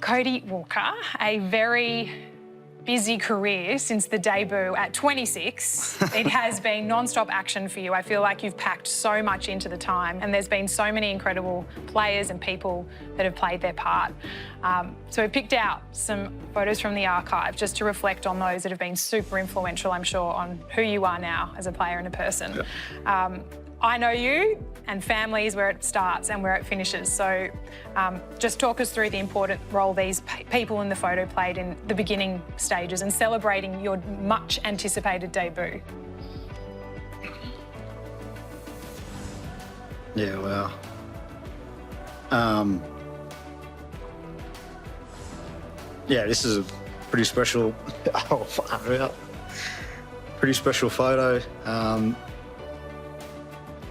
Cody Walker, a very busy career since the debut at 26. It has been non-stop action for you. I feel like you've packed so much into the time, and there's been so many incredible players and people that have played their part. So we've picked out some photos from the archive just to reflect on those that have been super influential, I'm sure, on who you are now as a player and a person. Yep. I know you, and family is where it starts and where it finishes. So just talk us through the important role these people in the photo played in the beginning stages and celebrating your much anticipated debut. Yeah, well, yeah, this is a pretty special, pretty special photo.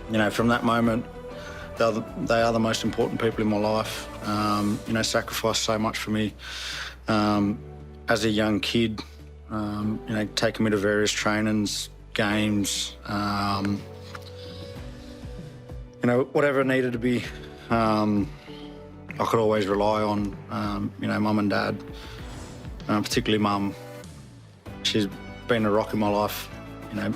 You know, from that moment, they are the most important people in my life. You know, sacrificed so much for me as a young kid. You know, taking me to various trainings, games. You know, whatever needed to be, I could always rely on. You know, mum and dad, particularly mum. She's been a rock in my life. You know,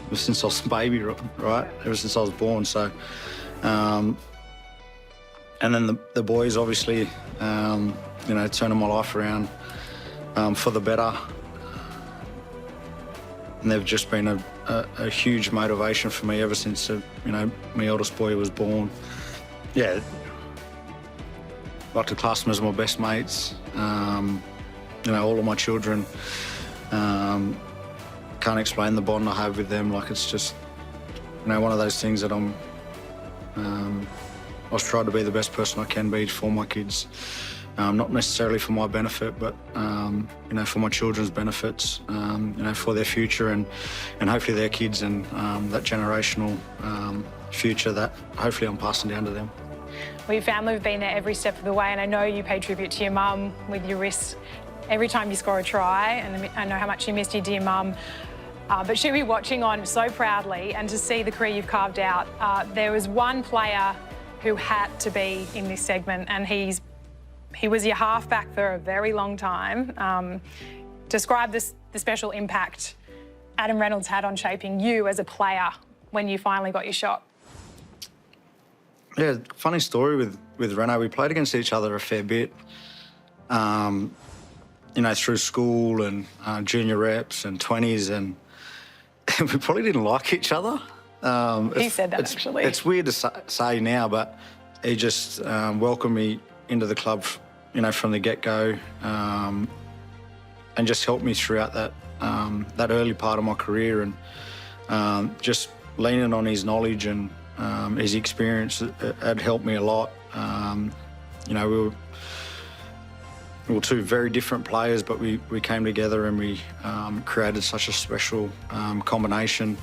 ever since I was a baby, right? Ever since I was born, so. And then the boys, obviously, you know, turning my life around for the better. And they've just been a huge motivation for me ever since, you know, my eldest boy was born. Yeah, I like to class them as my best mates. You know, all of my children. Can't explain the bond I have with them. Like, it's just, you know, one of those things that I was trying to be the best person I can be for my kids. Not necessarily for my benefit, but, you know, for my children's benefits, you know, for their future and hopefully their kids and that generational future that hopefully I'm passing down to them. Well, your family have been there every step of the way, and I know you pay tribute to your mum with your wrist every time you score a try, and I know how much you missed your dear mum. But she'll be watching on so proudly, and to see the career you've carved out. There was one player who had to be in this segment, and he was your halfback for a very long time. Describe the special impact Adam Reynolds had on shaping you as a player when you finally got your shot. Yeah, funny story with Reno. We played against each other a fair bit. You know, through school and junior reps and 20s, and we probably didn't like each other. He said that, actually. It's weird to say now, but he just welcomed me into the club, you know, from the get-go, and just helped me throughout that early part of my career, and just leaning on his knowledge and his experience had helped me a lot. You know, we were two very different players, but we came together and we created such a special combination.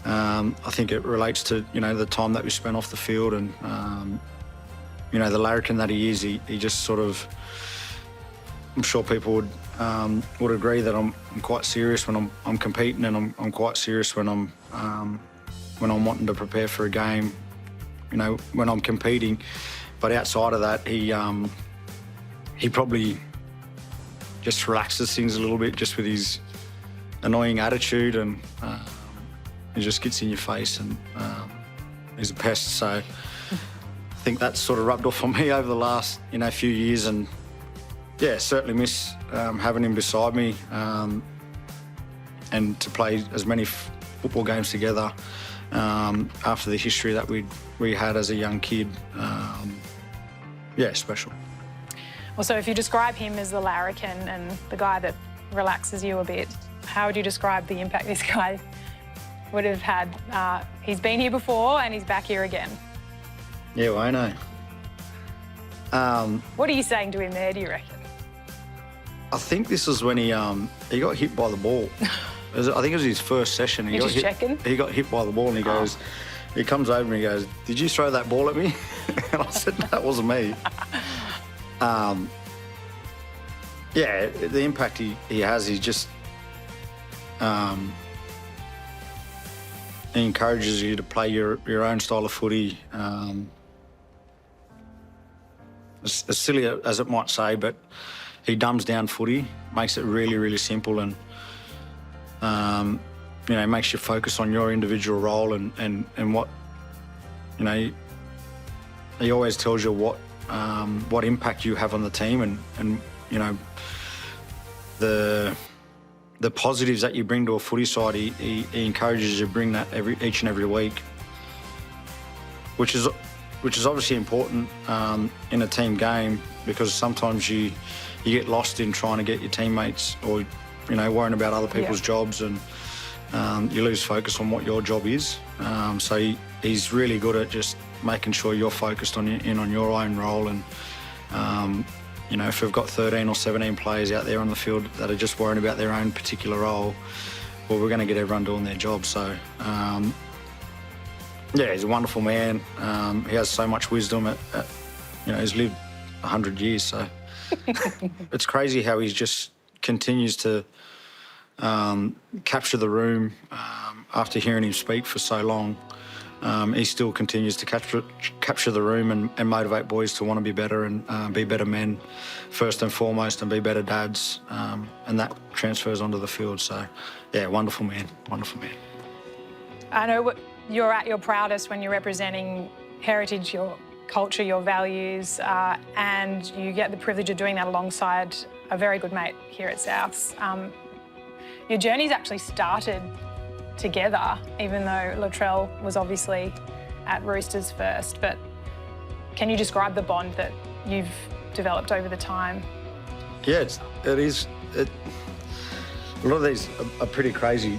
I think it relates to, you know, the time that we spent off the field, and you know, the larrikin that he is. He just sort of, I'm sure people would agree that I'm quite serious when I'm competing, and I'm quite serious when I'm wanting to prepare for a game. You know, when I'm competing. But outside of that, he probably just relaxes things a little bit just with his annoying attitude, and he just gets in your face, and he's a pest. So I think that's sort of rubbed off on me over the last, you know, few years, and yeah, certainly miss having him beside me, and to play as many football games together after the history that we had as a young kid. Yeah, special. Well, so if you describe him as the larrikin and the guy that relaxes you a bit, how would you describe the impact this guy would have had? He's been here before and he's back here again. Yeah, well, I know. What are you saying to him there, do you reckon? I think this is when he got hit by the ball. I think it was his first session. You're just checking? He got hit by the ball, and he goes, he comes over and he goes, "Did you throw that ball at me?" And I said, "No, it wasn't me." Yeah, the impact he has, he just he encourages you to play your own style of footy. as silly as it might say, but he dumbs down footy, makes it really, really simple, and you know, makes you focus on your individual role and what, you know, he always tells you what impact you have on the team, and you know, the positives that you bring to a footy side. He encourages you to bring that each and every week, which is obviously important in a team game, because sometimes you get lost in trying to get your teammates, or you know, worrying about other people's jobs, and you lose focus on what your job is. So he's really good at just making sure you're focused on your own role. And you know, if we've got 13 or 17 players out there on the field that are just worrying about their own particular role, well, we're going to get everyone doing their job. So yeah, he's a wonderful man. He has so much wisdom. You know, he's lived 100 years, so it's crazy how he just continues to capture the room. After hearing him speak for so long, he still continues to capture the room and motivate boys to want to be better and be better men, first and foremost, and be better dads. And that transfers onto the field. So, yeah, wonderful man, wonderful man. I know you're at your proudest when you're representing heritage, your culture, your values, and you get the privilege of doing that alongside a very good mate here at Souths. Your journey's actually started together, even though Latrell was obviously at Roosters first. But can you describe the bond that you've developed over the time? Yeah, it is. A lot of these are pretty crazy,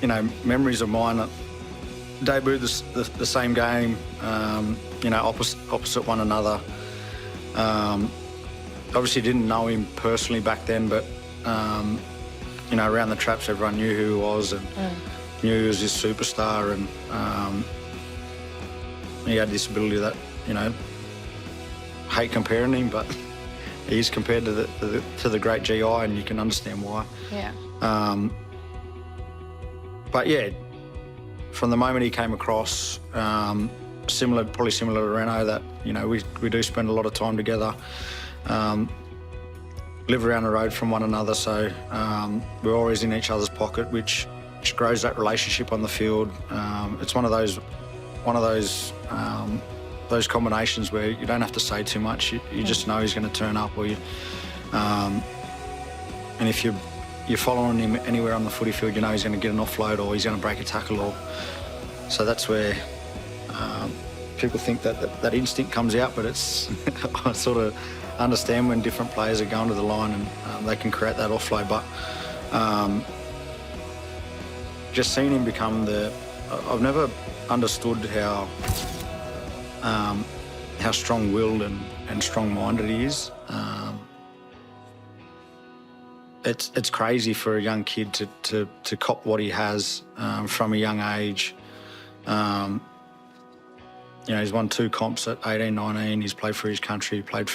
you know, memories of mine. Debuted the same game, you know, opposite one another. Obviously didn't know him personally back then, but you know, around the traps everyone knew who he was and knew he was this superstar, and he had this ability that, you know, hate comparing him, but he is compared to the great GI, and you can understand why. Yeah. But yeah, from the moment he came across, probably similar to Reno, that, you know, we do spend a lot of time together, live around the road from one another, so we're always in each other's pocket, which grows that relationship on the field. It's one of those combinations where you don't have to say too much. You just know he's going to turn up, or and if you're following him anywhere on the footy field, you know he's going to get an offload, or he's going to break a tackle, or so that's where people think that instinct comes out, but it's I sort of understand when different players are going to the line and they can create that offload, but just seeing him become I've never understood how strong-willed and strong-minded he is. It's crazy for a young kid to cop what he has from a young age. You know, he's won 2 comps at 18, 19. He's played for his country, played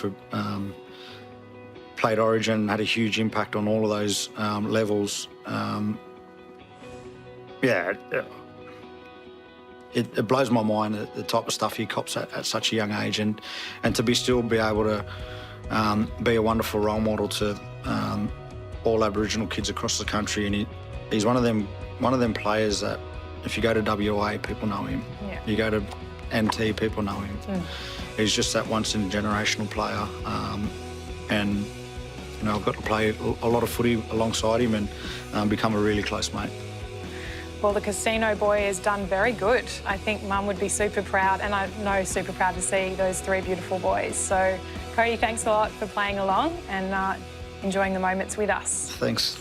Origin, had a huge impact on all of those levels. Yeah, it blows my mind, the type of stuff he cops at such a young age, and to still be able to be a wonderful role model to all Aboriginal kids across the country. And he's one of them players that if you go to WA, people know him. Yeah. You go to NT, people know him. He's just that once-in-a-generational player. And, you know, I've got to play a lot of footy alongside him and become a really close mate. Well, the Casino boy has done very good. I think Mum would be super proud, and I know super proud to see those 3 beautiful boys. So, Cody, thanks a lot for playing along and enjoying the moments with us. Thanks.